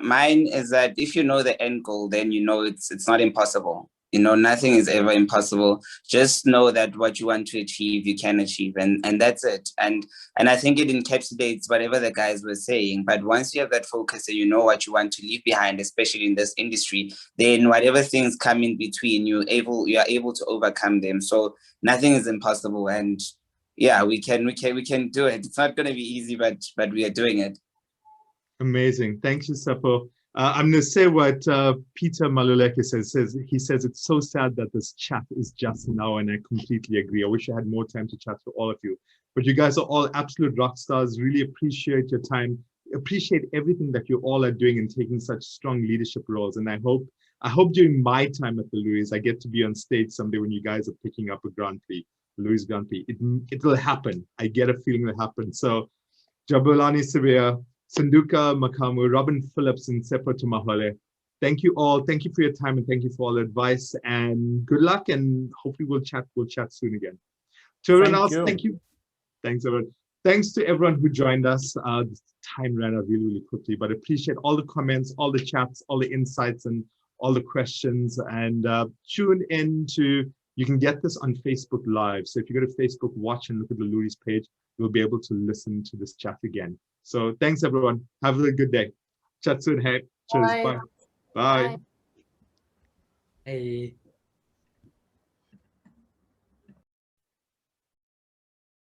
Mine is that if you know the end goal, then you know it's not impossible. You know, nothing is ever impossible. Just know that what you want to achieve, you can achieve, and that's it. And I think it encapsulates whatever the guys were saying. But once you have that focus and you know what you want to leave behind, especially in this industry, then whatever things come in between, you are able to overcome them. So nothing is impossible, and yeah, we can do it. It's not going to be easy, but we are doing it. Amazing. Thank you, Tshepo. I'm going to say what Peter Maluleke says. He says, it's so sad that this chat is just now, and I completely agree. I wish I had more time to chat to all of you. But you guys are all absolute rock stars. Really appreciate your time. Appreciate everything that you all are doing and taking such strong leadership roles. And I hope during my time at the Loeries, I get to be on stage someday when you guys are picking up a Grand Prix, Loeries Grand Prix. It will happen. I get a feeling it'll happen. So Jabalani Sibiya, Tsunduka Makamu, Robyn Phillips, and Tshepo Tumahole. Thank you all. Thank you for your time, and thank you for all the advice. And good luck. And hopefully we'll chat soon again. To everyone else, thank you. Thanks, everyone. Thanks to everyone who joined us. The time ran out really, really quickly, but appreciate all the comments, all the chats, all the insights, and all the questions. And tune in to. You can get this on Facebook Live. So if you go to Facebook, watch and look at the Loeries page, you'll be able to listen to this chat again. So thanks, everyone. Have a good day. Chat soon. Hey, cheers. Bye. Bye. Hey.